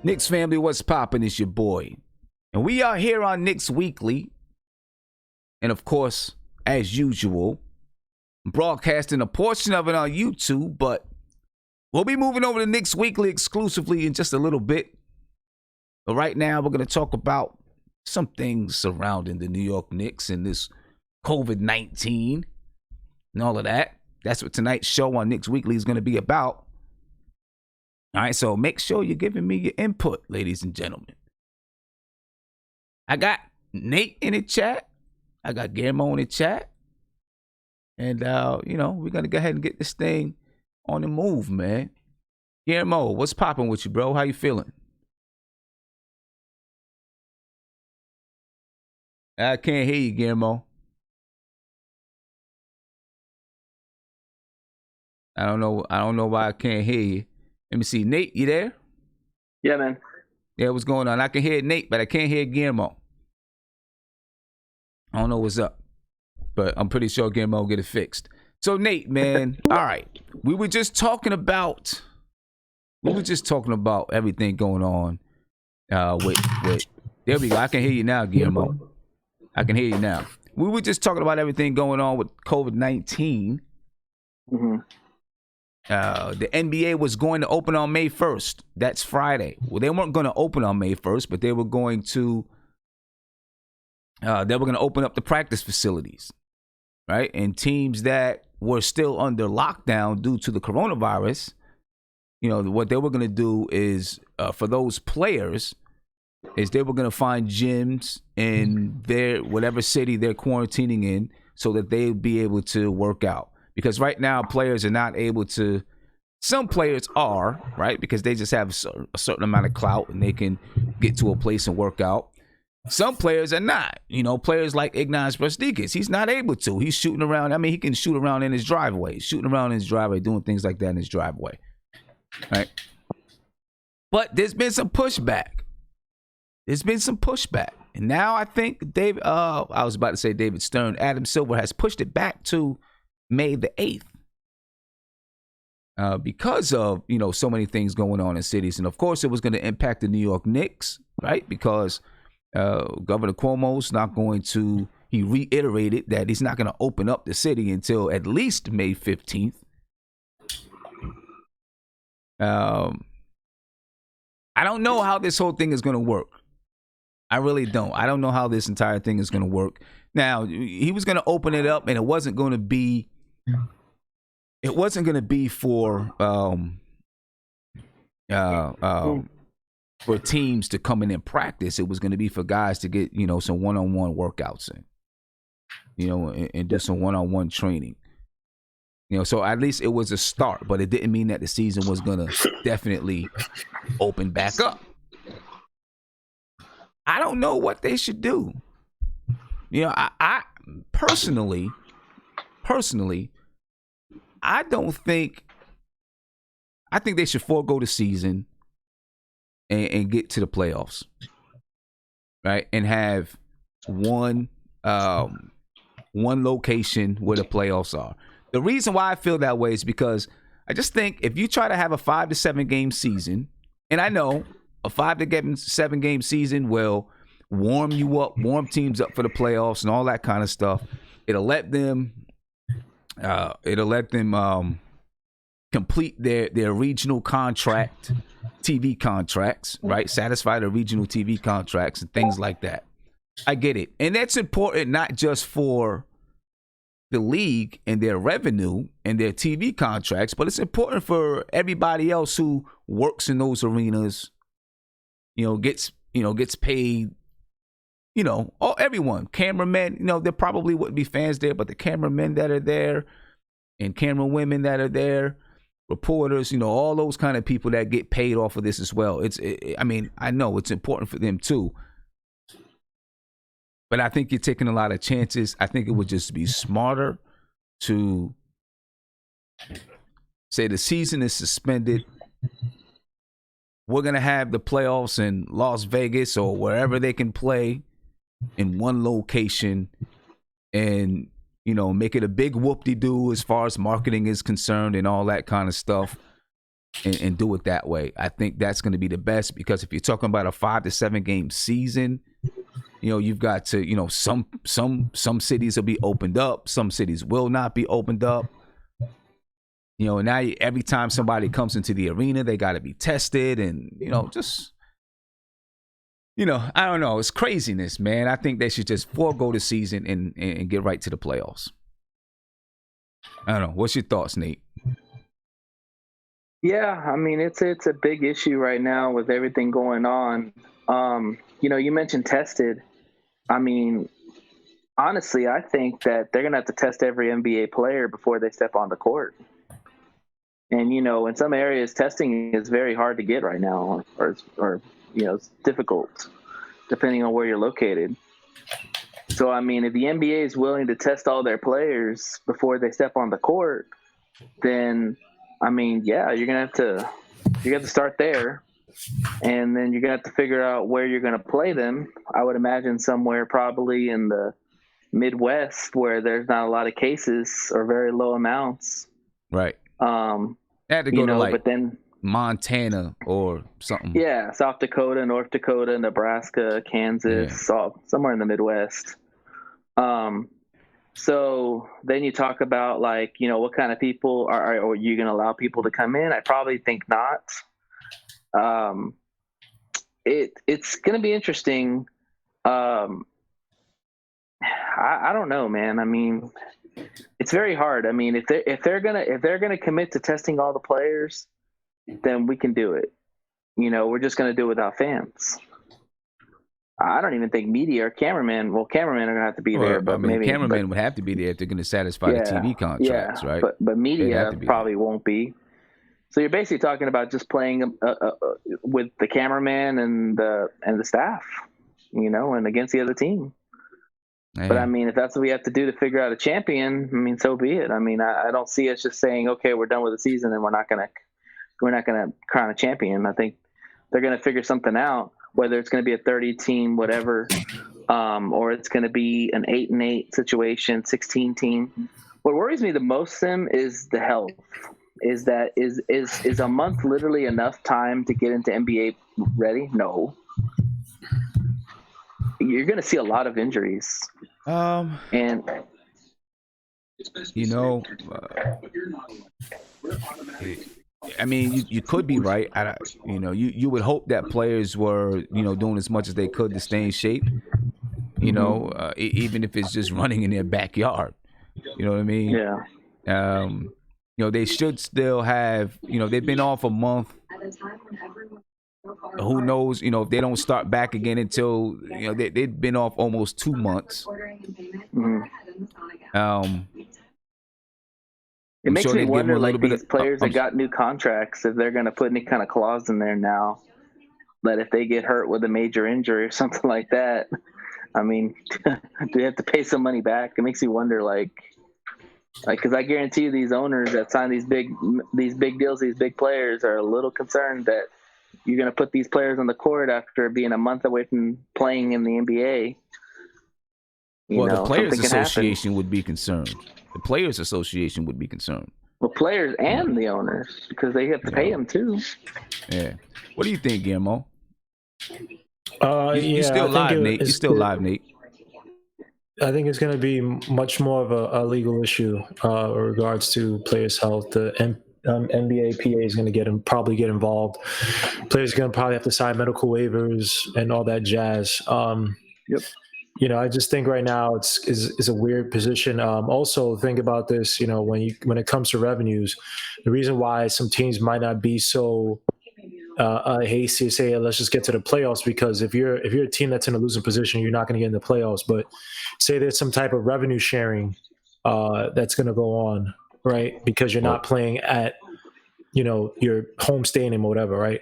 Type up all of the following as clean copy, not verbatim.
Knicks family, what's poppin'? It's your boy. And we are here on Knicks Weekly. And of course, as usual, broadcasting a portion of it on YouTube, but we'll be moving over to Knicks Weekly exclusively in just a little bit. But right now, we're going to talk about some things surrounding the New York Knicks and this COVID-19 and all of that. That's what tonight's show on Knicks Weekly is going to be about. All right, so make sure you're giving me your input, ladies and gentlemen. I got Nate in the chat. I got Guillermo in the chat. And, we're going to go ahead and get this thing on the move, man. Guillermo, what's popping with you, bro? How you feeling? I can't hear you, Guillermo. I don't know why I can't hear you. Let me see. Nate, you there? Yeah, man. Yeah, what's going on? I can hear Nate, but I can't hear Guillermo. I don't know what's up, but I'm pretty sure Guillermo will get it fixed. So, Nate, man, all right. We were just talking about everything going on with there we go. I can hear you now, Guillermo. I can hear you now. We were just talking about everything going on with COVID-19. Mm-hmm. The NBA was going to open on May 1st. That's Friday. Well, they weren't going to open on May 1st, but they were going to open up the practice facilities, right? And teams that were still under lockdown due to the coronavirus, what they were going to do is for those players is they were going to find gyms in their whatever city they're quarantining in so that they'd be able to work out. Because right now, players are not able to. Some players are, right? Because they just have a certain amount of clout and they can get to a place and work out. Some players are not. Players like Ignas Brazdeikis, he's not able to. He's shooting around. I mean, he can shoot around in his driveway. He's shooting around in his driveway, doing things like that in his driveway. Right? But there's been some pushback. And now I think I was about to say David Stern, Adam Silver has pushed it back to May the 8th because of, so many things going on in cities. And, of course, it was going to impact the New York Knicks, right, because Governor Cuomo's not going to – he reiterated that he's not going to open up the city until at least May 15th. I don't know how this whole thing is going to work. I really don't. I don't know how this entire thing is going to work. Now, he was going to open it up, and it wasn't going to be for teams to come in and practice. It was going to be for guys to get, some one-on-one workouts in, and do some one-on-one training. So at least it was a start, but it didn't mean that the season was going to definitely open back up. I don't know what they should do. I personally, I think they should forego the season and get to the playoffs, right? And have one location where the playoffs are. The reason why I feel that way is because I just think if you try to have a 5 to 7 game season, and I know a 5 to 7 game season will warm you up, warm teams up for the playoffs and all that kind of stuff. It'll let them complete their regional contract, TV contracts, right? Satisfy the regional TV contracts and things like that. I get it. And that's important not just for the league and their revenue and their TV contracts, but it's important for everybody else who works in those arenas, gets paid, everyone, cameramen, there probably wouldn't be fans there, but the cameramen that are there and camera women that are there, reporters, all those kind of people that get paid off of this as well. I know it's important for them too, but I think you're taking a lot of chances. I think it would just be smarter to say the season is suspended. We're going to have the playoffs in Las Vegas or wherever they can play in one location and, make it a big whoop-de-doo as far as marketing is concerned and all that kind of stuff. and do it that way. I think that's going to be the best, because if you're talking about a 5 to 7 game season, you've got to, some cities will be opened up, some cities will not be opened up. Now every time somebody comes into the arena, they got to be tested, and I don't know. It's craziness, man. I think they should just forego the season and get right to the playoffs. I don't know. What's your thoughts, Nate? Yeah, I mean, it's a big issue right now with everything going on. You mentioned tested. I mean, honestly, I think that they're going to have to test every NBA player before they step on the court. And, in some areas, testing is very hard to get right now, or it's difficult depending on where you're located. So, I mean, if the NBA is willing to test all their players before they step on the court, then, I mean, yeah, you're going to have to start there. And then you're going to have to figure out where you're going to play them. I would imagine somewhere probably in the Midwest where there's not a lot of cases or very low amounts. Right. They had to go to but then Montana or something. Yeah, South Dakota, North Dakota, Nebraska, Kansas, somewhere in the Midwest. So then you talk about what kind of people are you going to allow people to come in? I probably think not. It's going to be interesting. I don't know, man. I mean, it's very hard. I mean, if they're gonna commit to testing all the players, then we can do it. We're just gonna do it without fans. I don't even think media or cameramen. Well, cameramen are gonna have to be there, but maybe cameramen would have to be there if they're gonna satisfy the TV contracts, right? But media probably won't be. So you're basically talking about just playing with the cameraman and the staff, and against the other team. Man. But I mean, if that's what we have to do to figure out a champion, I mean, so be it. I mean, I don't see us just saying, okay, we're done with the season and we're not gonna crown a champion. I think they're gonna figure something out, whether it's gonna be a 30-team whatever, or it's gonna be an 8-8 situation, 16 team. What worries me the most, Sim, is the health. Is a month literally enough time to get into NBA ready? No. You're going to see a lot of injuries. And I mean, you could be right. You would hope that players were, doing as much as they could to stay in shape. Even if it's just running in their backyard. You know what I mean? Yeah. They should still have. They've been off a month. Who knows? If they don't start back again until they've been off almost 2 months. It makes me wonder, these players that got new contracts, if they're going to put any kind of clause in there now, that if they get hurt with a major injury or something like that, I mean, do they have to pay some money back? It makes me wonder, because I guarantee you these owners that sign these big deals, these big players are a little concerned that you're going to put these players on the court after being a month away from playing in the NBA. The Players Association would be concerned. The Players Association would be concerned. Well, players and the owners, because they have to pay them too. Yeah. What do you think, Guillermo? You're still live, Nate. You're still live, Nate. I think it's going to be much more of a legal issue in regards to players' health. The NBA PA is going to probably get involved. Players are going to probably have to sign medical waivers and all that jazz. Yep. I just think right now it's a weird position. Also, think about this. When it comes to revenues, the reason why some teams might not be so hasty to say, hey, let's just get to the playoffs, because if you're a team that's in a losing position, you're not going to get in the playoffs. But say there's some type of revenue sharing that's going to go on, right? Because you're not playing at your home stadium or whatever, right?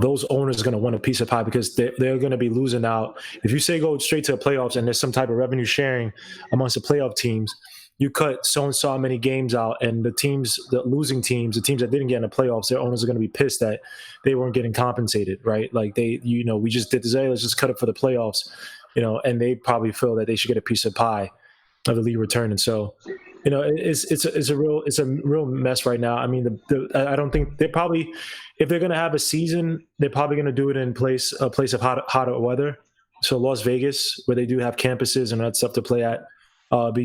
Those owners are going to want a piece of pie, because they're going to be losing out. If you say go straight to the playoffs and there's some type of revenue sharing amongst the playoff teams, you cut so many games out, and the losing teams, the teams that didn't get in the playoffs, their owners are going to be pissed that they weren't getting compensated, right? Like we just did this, hey, let's just cut it for the playoffs, and they probably feel that they should get a piece of pie of the league return. And so, it's a real mess right now. I mean, I don't think they're probably, if they're going to have a season, they're probably going to do it in a place of hotter weather. So Las Vegas, where they do have campuses and that stuff to play at,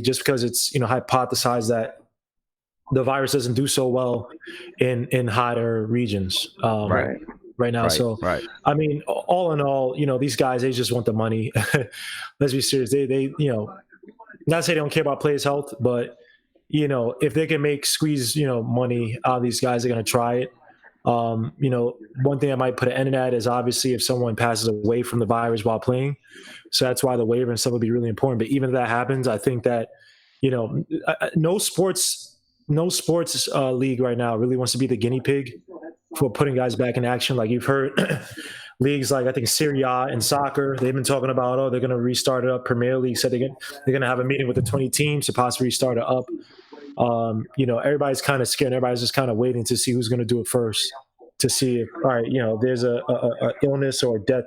just because it's hypothesized that the virus doesn't do so well in hotter regions. Right now. Right. I mean, all in all, these guys, they just want the money. Let's be serious. They not to say they don't care about players' health, but if they can squeeze money out of these guys, they're going to try it. One thing I might put an end to that is obviously if someone passes away from the virus while playing. So that's why the waiver and stuff would be really important. But even if that happens, I think that, no sports league right now really wants to be the guinea pig for putting guys back in action. Like you've heard leagues like, I think Serie A in soccer, they've been talking about, they're going to restart it up. Premier League said they're going to have a meeting with the 20 teams to possibly restart it up. Everybody's kind of scared. Everybody's just kind of waiting to see who's going to do it first, to see if, all right, there's a illness or death,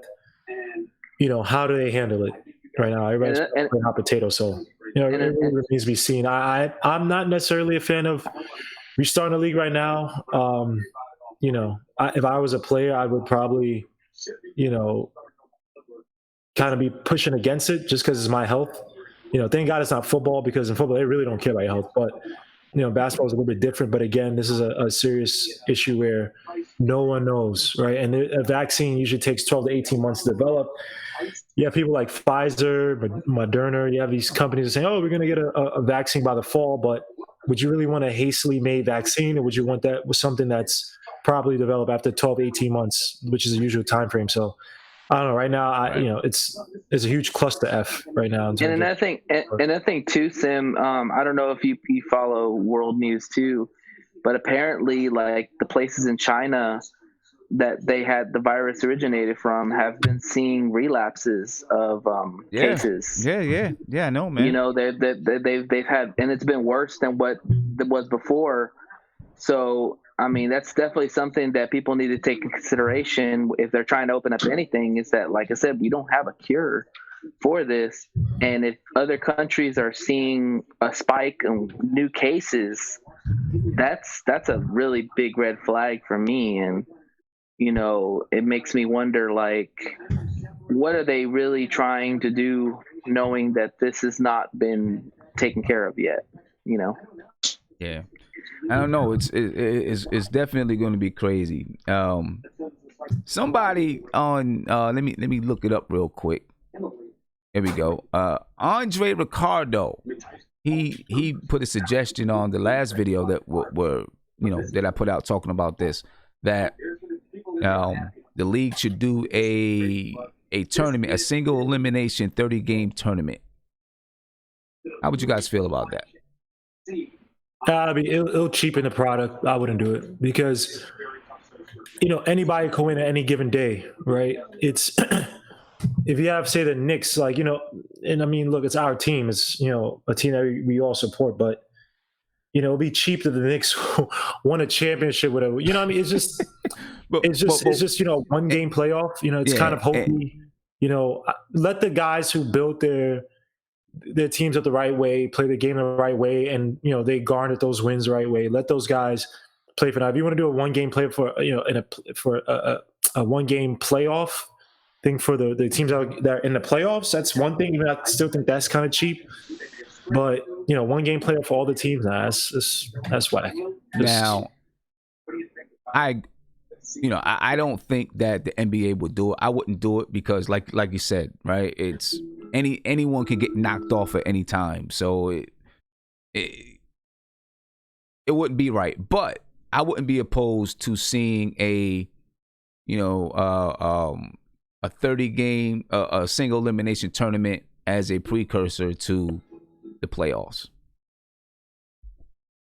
how do they handle it right now? Everybody's playing hot potato. So, it really needs to be seen. I'm not necessarily a fan of restarting the league right now. If I was a player, I would probably, kind of be pushing against it just because it's my health. Thank God it's not football, because in football, they really don't care about your health. But, basketball is a little bit different. But again, this is a serious issue where no one knows, right? And a vaccine usually takes 12 to 18 months to develop. You have people like Pfizer, Moderna. You have these companies saying, we're going to get a vaccine by the fall. But would you really want a hastily made vaccine, or would you want that with something that's probably developed after 12, 18 months, which is the usual time frame? So I don't know. Right now, it's a huge cluster F right now. And another thing too, Sim. I don't know if you follow world news too, but apparently, like the places in China that they had the virus originated from have been seeing relapses of cases. Yeah. I know, man. They've had, and it's been worse than what it was before. So, I mean, that's definitely something that people need to take in consideration if they're trying to open up anything, is that, like I said, we don't have a cure for this. And if other countries are seeing a spike in new cases, that's a really big red flag for me. And, it makes me wonder, like, what are they really trying to do, knowing that this has not been taken care of yet, Yeah. I don't know. It's definitely going to be crazy. Somebody on let me look it up real quick. Here we go. Andre Ricardo. He put a suggestion on the last video that that I put out talking about this, that the league should do a tournament, a single elimination 30-game tournament. How would you guys feel about that? It'll cheapen the product. I wouldn't do it because, anybody can win at any given day, right? It's if you have, say, the Knicks, like, and I mean, look, it's our team. It's, a team that we all support, but, it'll be cheap that the Knicks won a championship, whatever. I mean, it's just, it's just, one game playoff. It's kind of hokey. Let the guys who built their teams up the right way, play the game the right way, and they garnered those wins the right way. Let those guys play for that. If you want to do a one-game play for a one-game playoff thing for the teams that are in the playoffs, that's one thing. Even I still think that's kind of cheap. But one-game playoff for all the teams, that's whack. Now, I don't think that the NBA would do it. I wouldn't do it because, like you said, right? It's anyone can get knocked off at any time, so it wouldn't be right. But I wouldn't be opposed to seeing a 30-game a single elimination tournament as a precursor to the playoffs.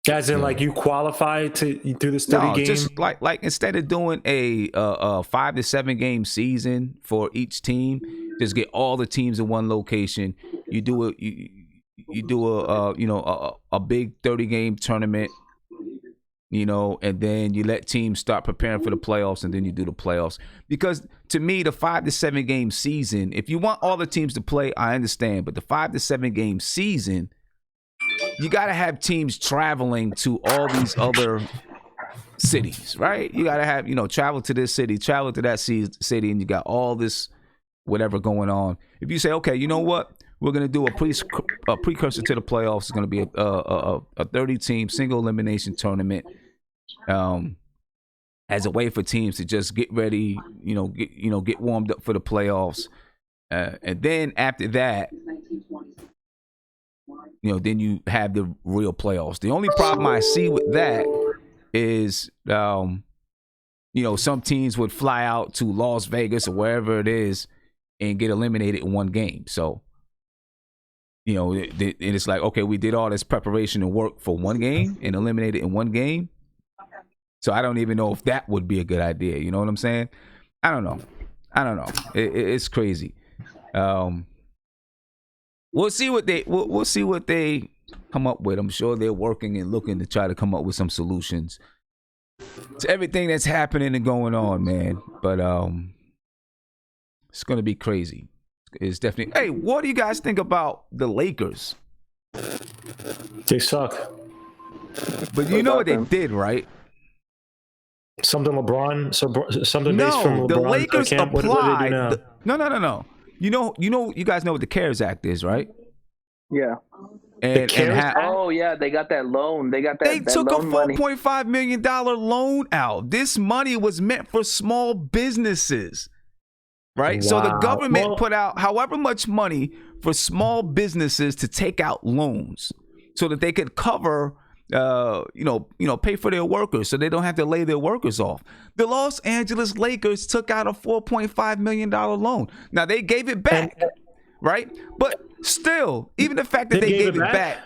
As in, like, you qualify to do this 30 game? Just like instead of doing a 5 to 7 game season for each team, just get all the teams in one location. You do a big 30-game tournament, and then you let teams start preparing for the playoffs, and then you do the playoffs. Because to me, the 5 to 7 game season, if you want all the teams to play, I understand, but the 5 to 7 game season, you got to have teams traveling to all these other cities, right? You got to have, travel to this city, travel to that city, and you got all this whatever going on. If you say, okay, you know what? We're going to do a precursor to the playoffs. It's going to be a 30-team single elimination tournament as a way for teams to just get ready, get warmed up for the playoffs. And then after that, then you have the real playoffs. The only problem I see with that is, some teams would fly out to Las Vegas or wherever it is and get eliminated in one game. So, and it's like, okay, we did all this preparation and work for one game and eliminated in one game. So I don't even know if that would be a good idea. You know what I'm saying? I don't know. It's crazy. We'll see what they come up with. I'm sure they're working and looking to try to come up with some solutions to everything that's happening and going on, man. But it's gonna be crazy. It's definitely. Hey, what do you guys think about the Lakers? They suck. But you know what they did, right? Something LeBron. Something no, based from LeBron. The Lakers applied. No. You guys know what the CARES Act is, right? Yeah. And they got that loan. They took a $4.5 million loan out. This money was meant for small businesses, right? Wow. So the government put out however much money for small businesses to take out loans so that they could cover, pay for their workers so they don't have to lay their workers off. The Los Angeles Lakers took out a $4.5 million loan. Now, they gave it back, right? But still, even the fact that they gave it back.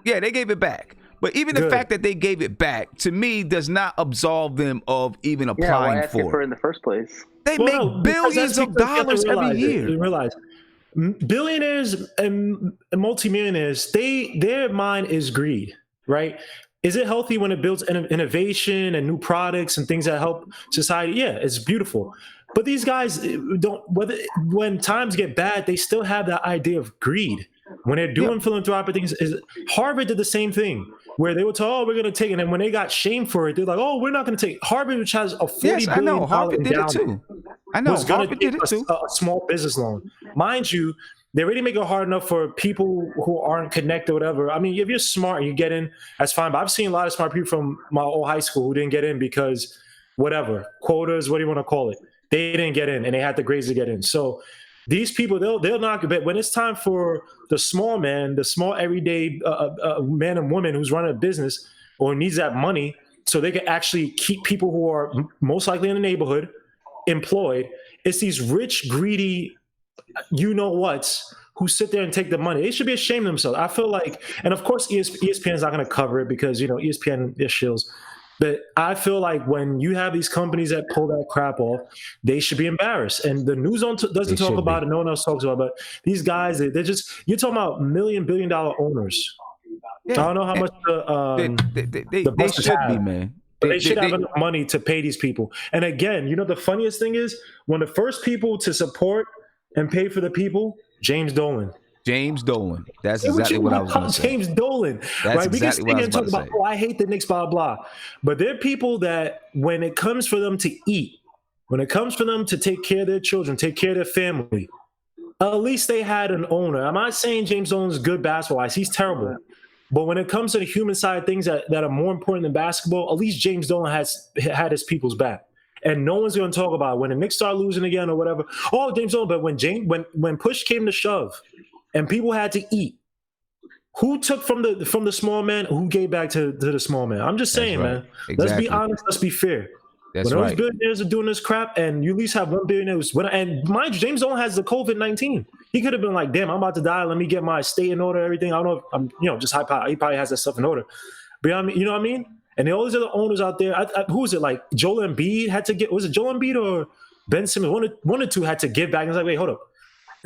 Yeah, they gave it back. But even the fact that they gave it back, to me, does not absolve them of even applying for it. For it in the first place. They make billions of dollars every year. You realize billionaires and multimillionaires, their mind is greed, right? Is it healthy when it builds innovation and new products and things that help society? Yeah, it's beautiful. But these guys when times get bad, they still have that idea of greed. When they're doing philanthropic things, Harvard did the same thing, where they were told, we're going to take it. And when they got shamed for it, they're like, we're not going to take Harvard, which has a $40 billion I know. Harvard did it too. I know. Harvard did it too. A small business loan. Mind you, they already make it hard enough for people who aren't connected or whatever. I mean, if you're smart and you get in, that's fine. But I've seen a lot of smart people from my old high school who didn't get in because whatever, quotas, what do you want to call it? They didn't get in and they had the grades to get in. So these people, they'll knock a bit. When it's time for the small everyday man and woman who's running a business or needs that money so they can actually keep people who are most likely in the neighborhood employed, it's these rich, greedy you-know-whats who sit there and take the money. They should be ashamed of themselves. I feel like, and of course ESPN is not going to cover it because, ESPN is shills. But I feel like when you have these companies that pull that crap off, they should be embarrassed. And the news doesn't talk about it. No one else talks about it. But these guys, they're just, you're talking about billion-dollar owners. Yeah. I don't know how much they should be, man. They should have enough money to pay these people. And again, the funniest thing is when the first people to support and pay for the people, James Dolan. That's exactly what I was going to say. James Dolan. That's right? Exactly we can talk about, I hate the Knicks, blah, blah. But they're people that when it comes for them to eat, when it comes for them to take care of their children, take care of their family, at least they had an owner. I'm not saying James Dolan's good basketball-wise. He's terrible. But when it comes to the human side of things that are more important than basketball, at least James Dolan had his people's back. And no one's going to talk about it. When the Knicks start losing again or whatever. Oh, James Dolan. But when push came to shove and people had to eat, who took from the small man? Who gave back to the small man? I'm just saying, man. Exactly. Let's be honest. Let's be fair. That's when those billionaires are doing this crap, and you at least have one billionaire and mind you, James Dolan has the COVID-19. He could have been like, "Damn, I'm about to die. Let me get my estate in order, everything." I don't know if I'm, just he probably has that stuff in order. But you know what I mean? And all these other owners out there, who is it? Like Joel Embiid had to get. Was it Joel Embiid or Ben Simmons? One or two had to give back. And it's like, wait, hold up,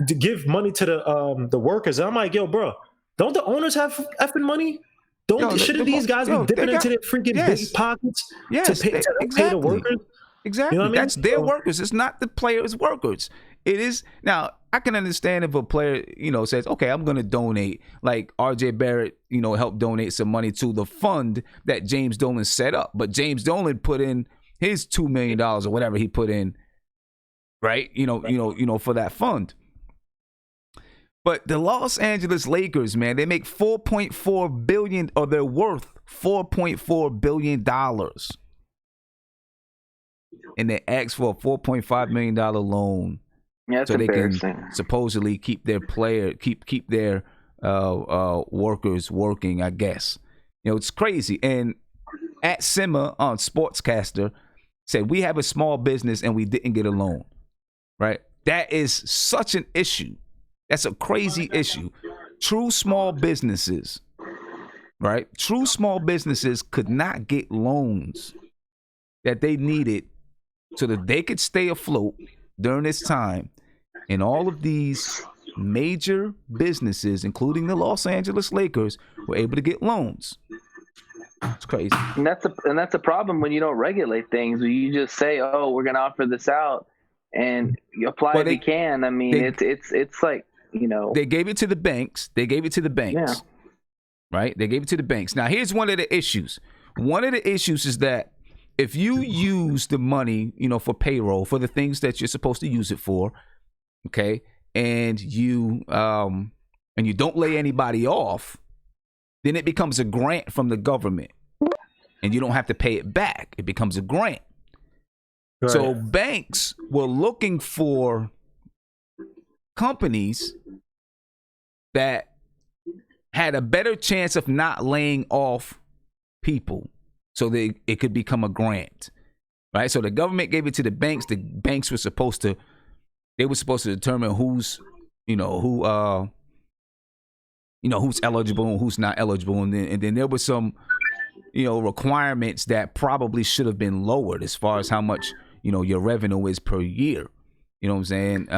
to give money to the workers. And I'm like, yo, bro, don't the owners have effing money? Shouldn't these guys be dipping into their freaking big pockets to pay the workers? Exactly. You know what I mean? That's their workers. It's not the players' workers. It is. Now, I can understand if a player, says, okay, I'm going to donate, like RJ Barrett, helped donate some money to the fund that James Dolan set up. But James Dolan put in his $2 million or whatever he put in, right? For that fund. But the Los Angeles Lakers, man, they make $4.4 billion, or they're worth $4.4 billion. And they ask for a $4.5 million loan, so they can supposedly keep their keep their workers working, I guess. It's crazy. And at Simmer on Sportscaster said, we have a small business and we didn't get a loan, right? That is such an issue. That's a crazy issue. True small businesses, right? True small businesses could not get loans that they needed so that they could stay afloat during this time. And all of these major businesses, including the Los Angeles Lakers, were able to get loans. It's crazy. And that's a problem when you don't regulate things. You just say, "Oh, we're going to offer this out," and you apply if you can. I mean, it's like, they gave it to the banks. Yeah. Right? They gave it to the banks. Now, here's one of the issues. One of the issues is that if you use the money, for payroll, for the things that you're supposed to use it for, okay, and you don't lay anybody off, then it becomes a grant from the government, and you don't have to pay it back. It becomes a grant. Right. So banks were looking for companies that had a better chance of not laying off people, so it could become a grant, right? So the government gave it to the banks. The banks were supposed to determine who's eligible and who's not eligible, and then there was some requirements that probably should have been lowered as far as how much your revenue is per year. You know what I'm saying?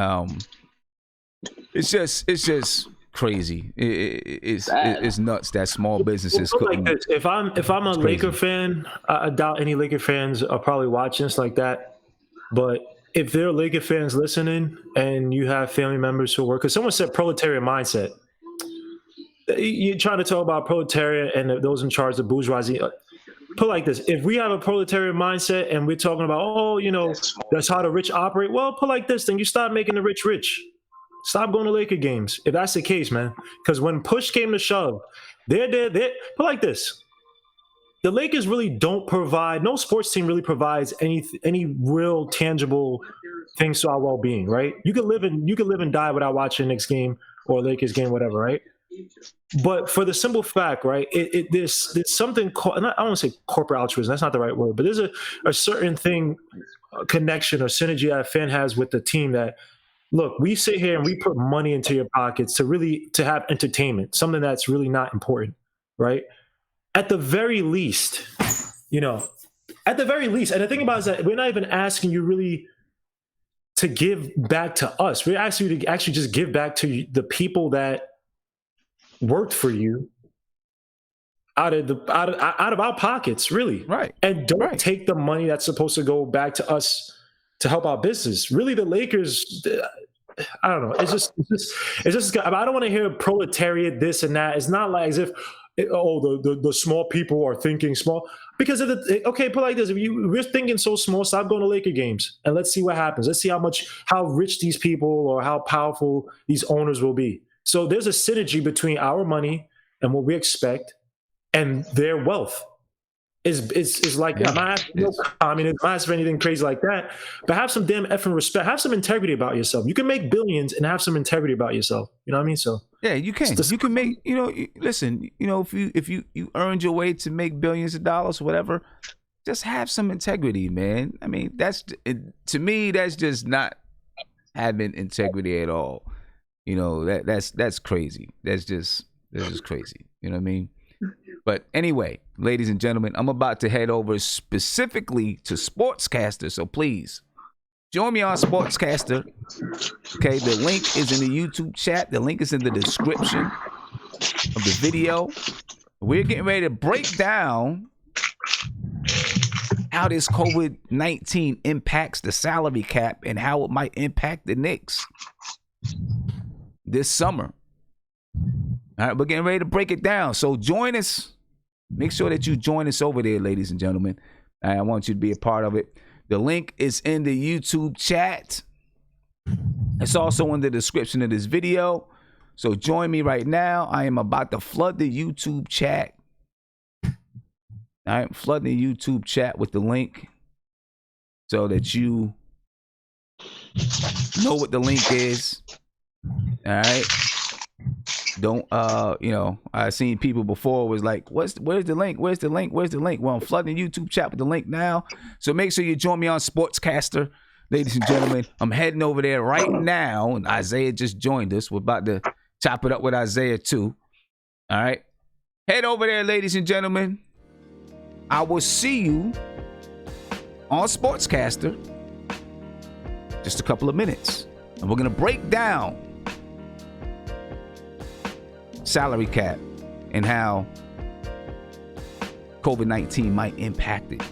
It's just crazy. It's nuts that small businesses couldn't. Like this. If I'm a Laker fan, I doubt any Laker fans are probably watching this like that. But if there are Laker fans listening and you have family members who work, because someone said proletariat mindset. You're trying to talk about proletariat and those in charge of bourgeoisie. Put like this: if we have a proletariat mindset and we're talking about, that's how the rich operate. Well, put like this: then you stop making the rich rich. Stop going to Laker games if that's the case, man. Because when push came to shove, they're put like this: the Lakers really don't provide. No sports team really provides any real tangible things to our well-being, right? You could live and die without watching a Knicks game or a Lakers game, whatever, right? But for the simple fact, right, there's something called, I don't want to say corporate altruism, that's not the right word, but there's a certain thing, connection or synergy that a fan has with the team that, look, we sit here and we put money into your pockets to have entertainment, something that's really not important, right? At the very least, and the thing about it is that we're not even asking you really to give back to us. We're asking you to actually just give back to the people that worked for you out of our pockets, really. Right. And don't take the money that's supposed to go back to us to help our business. Really, the Lakers, I don't know. It's just I don't want to hear proletariat, this and that. It's not like as if, the small people are thinking small. Because put like this: if we're thinking so small, stop going to Laker games and let's see what happens. Let's see how rich these people or how powerful these owners will be. So there's a synergy between our money and what we expect and their wealth. Is like that. I'm not asking no communist, I'm not asking for anything crazy like that. But have some damn effing respect. Have some integrity about yourself. You can make billions and have some integrity about yourself. You know what I mean? So yeah, you can. You can make. Listen. If you earned your way to make billions of dollars or whatever, just have some integrity, man. I mean, to me, that's just not having integrity at all. That's crazy. That's just crazy. You know what I mean? But anyway, ladies and gentlemen, I'm about to head over specifically to Sportscaster. So please join me on Sportscaster. Okay, the link is in the YouTube chat. The link is in the description of the video. We're getting ready to break down how this COVID-19 impacts the salary cap and how it might impact the Knicks this summer. All right, we're getting ready to break it down. So join us. Make sure that you join us over there, ladies and gentlemen. I want you to be a part of it. The link is in the YouTube chat. It's also in the description of this video. So join me right now. I am about to flood the YouTube chat. I'm flooding the YouTube chat with the link so that you know what the link is. All right. Don't I've seen people before was like, where's the link? Where's the link? Where's the link? Well, I'm flooding the YouTube chat with the link now. So make sure you join me on Sportscaster, ladies and gentlemen. I'm heading over there right now. And Isaiah just joined us. We're about to chop it up with Isaiah too. All right. Head over there, ladies and gentlemen. I will see you on Sportscaster just a couple of minutes. And we're going to break down salary cap and how COVID-19 might impact it,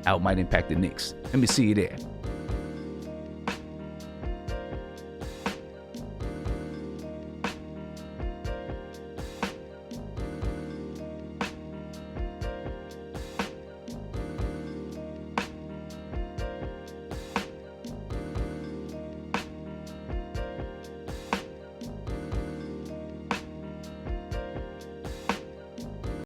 how it might impact the Knicks. Let me see you there.